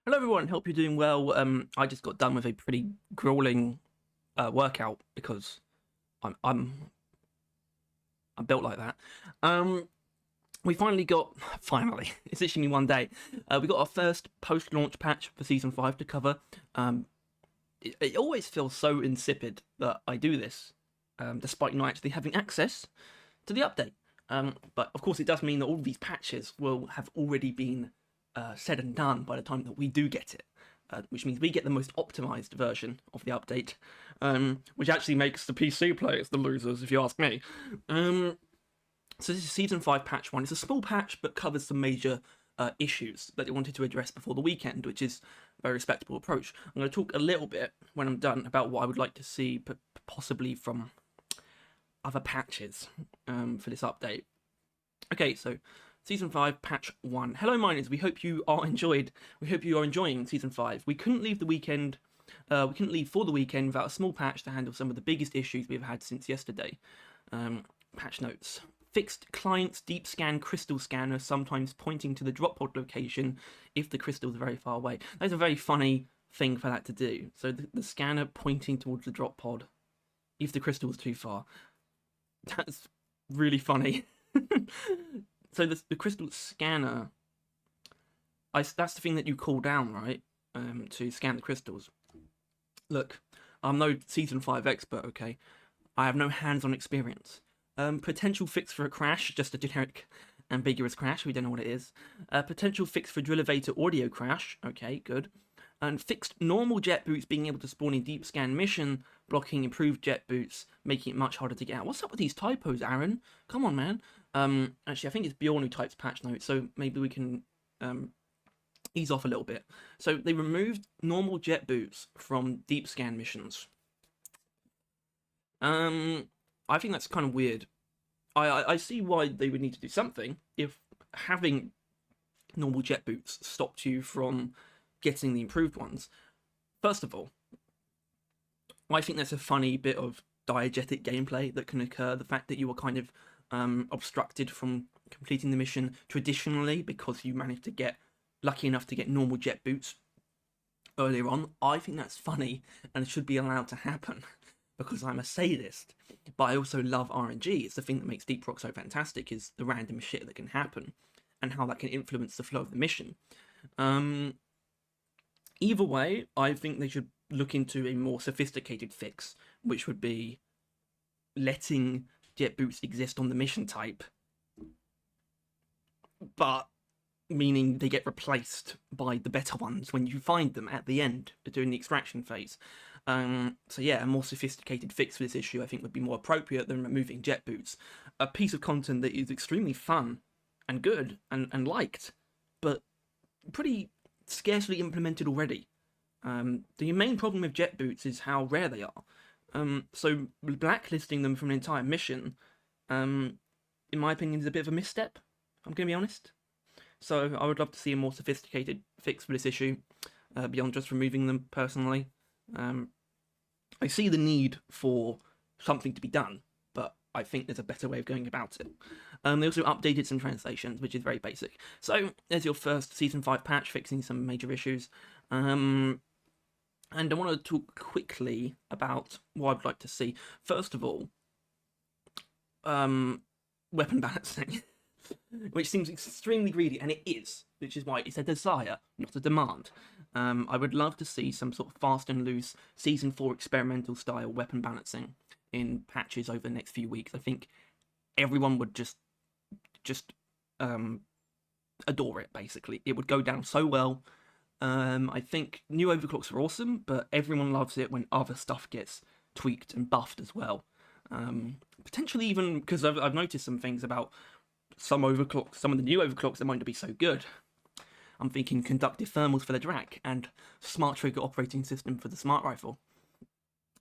Hello everyone, hope you're doing well. I just got done with a pretty grueling workout because I'm I'm I'm built like that. Um, we finally got it's literally one day. We got our first post-launch patch for season 5 to cover. Um, it always feels so insipid that I do this, despite not actually having access to the update. But of course, it does mean that all of these patches will have already been said and done by the time that we do get it, which means we get the most optimized version of the update, which actually makes the PC players the losers, if you ask me. So this is season 5 patch 1. It's a small patch, but covers some major issues that they wanted to address before the weekend, which is a very respectable approach. I'm going to talk a little bit when I'm done about what I would like to see, possibly from other patches for this update. Okay, so season 5 patch 1. Hello miners, we hope you are enjoying season 5. We couldn't leave for the weekend without a small patch to handle some of the biggest issues we've had since yesterday. Patch notes. Fixed client's deep scan crystal scanner, sometimes pointing to the drop pod location if the crystal is very far away. That's a very funny thing for that to do. So the scanner pointing towards the drop pod if the crystal is too far. That's really funny. So the crystal scanner, that's the thing that you call down, right? To scan the crystals. Look, I'm no season 5 expert, okay? I have no hands-on experience. Potential fix for a crash, just a generic ambiguous crash, we don't know what it is. Potential fix for drill elevator audio crash, okay, good. And fixed normal jet boots being able to spawn in deep scan mission, blocking improved jet boots, making it much harder to get out. What's up with these typos, Aaron? Come on, man. Actually, I think it's Bjorn who types patch notes, so maybe we can ease off a little bit. So they removed normal jet boots from deep scan missions. I think that's kind of weird. I see why they would need to do something if having normal jet boots stopped you from getting the improved ones. First of all, I think that's a funny bit of diegetic gameplay that can occur. The fact that you were kind of obstructed from completing the mission traditionally because you managed to get lucky enough to get normal jet boots earlier on. I think that's funny and it should be allowed to happen because I'm a sadist. But I also love RNG. It's the thing that makes Deep Rock so fantastic is the random shit that can happen and how that can influence the flow of the mission. Either way, I think they should look into a more sophisticated fix, which would be letting jet boots exist on the mission type, but meaning they get replaced by the better ones when you find them at the end during the extraction phase. So yeah, a more sophisticated fix for this issue I think would be more appropriate than removing jet boots. A piece of content that is extremely fun and good and liked, but pretty scarcely implemented already. The main problem with jet boots is how rare they are. So blacklisting them from an entire mission, in my opinion, is a bit of a misstep. I'm going to be honest. So I would love to see a more sophisticated fix for this issue, beyond just removing them personally. I see the need for something to be done, but I think there's a better way of going about it. They also updated some translations, which is very basic. So there's your first season 5 patch fixing some major issues. And I want to talk quickly about what I'd like to see. First of all, weapon balancing, which seems extremely greedy, and it is, which is why it's a desire, not a demand. I would love to see some sort of fast and loose season 4 experimental style weapon balancing in patches over the next few weeks. I think everyone would just adore it. Basically, it would go down so well. I think new overclocks are awesome, but everyone loves it when other stuff gets tweaked and buffed as well. Potentially even because I've noticed some things about some overclocks, some of the new overclocks that might not be so good. I'm thinking conductive thermals for the Drac and smart trigger operating system for the smart rifle.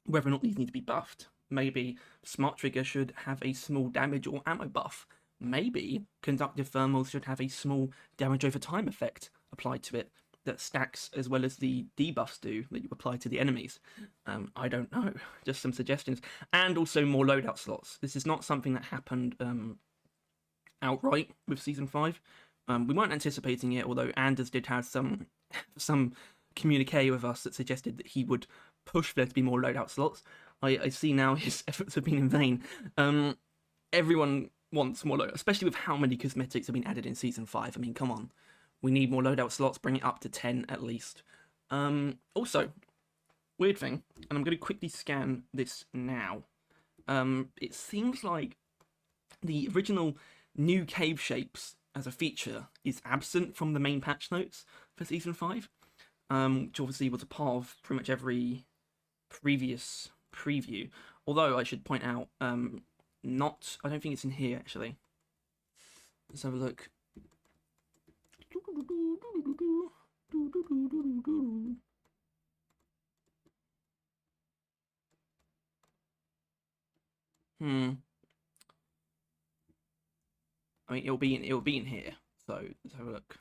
Whether or not these need to be buffed. Maybe smart trigger should have a small damage or ammo buff. Maybe conductive thermals should have a small damage over time effect applied to it that stacks as well as the debuffs do that you apply to the enemies. I don't know, just some suggestions. And also more loadout slots. This is not something that happened outright with season 5. We weren't anticipating it, although Anders did have some communique with us that suggested that he would push for there to be more loadout slots. I see now his efforts have been in vain. Everyone wants more loadout, especially with how many cosmetics have been added in Season 5. I mean, come on. We need more loadout slots, bring it up to 10 at least. Also, weird thing, and I'm going to quickly scan this now. It seems like the original new cave shapes as a feature is absent from the main patch notes for Season 5, which obviously was a part of pretty much every previous preview. Although I should point out, I don't think it's in here actually. Let's have a look. I mean, it'll be in here. So let's have a look.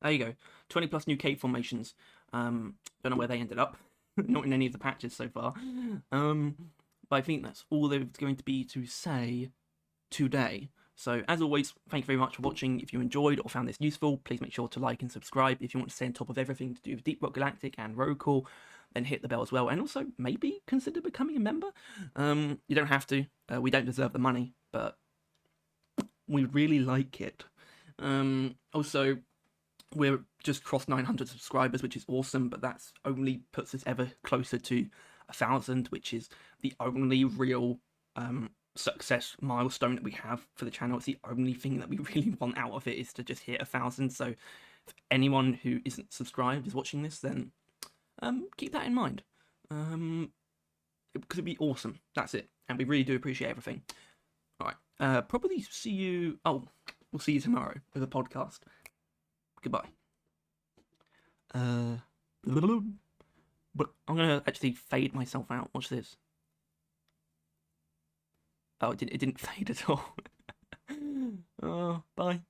There you go. 20 plus new cave formations. Don't know where they ended up. Not in any of the patches so far. But I think that's all there's going to be to say today. So, as always, thank you very much for watching. If you enjoyed or found this useful, please make sure to like and subscribe. If you want to stay on top of everything to do with Deep Rock Galactic and Roll Call, then hit the bell as well. And also, maybe consider becoming a member. You don't have to. We don't deserve the money, but we really like it. Also, we're just crossed 900 subscribers, which is awesome, but that's only puts us ever closer to 1,000, which is the only real success milestone that we have for the channel. It's the only thing that we really want out of it is to just hit 1,000. So if anyone who isn't subscribed is watching this, then keep that in mind, because it'd be awesome. That's it, and we really do appreciate everything. All right, probably see you. Oh, we'll see you tomorrow with a podcast. Goodbye. But I'm gonna actually fade myself out. Watch this. Oh, it didn't fade at all. Oh, bye.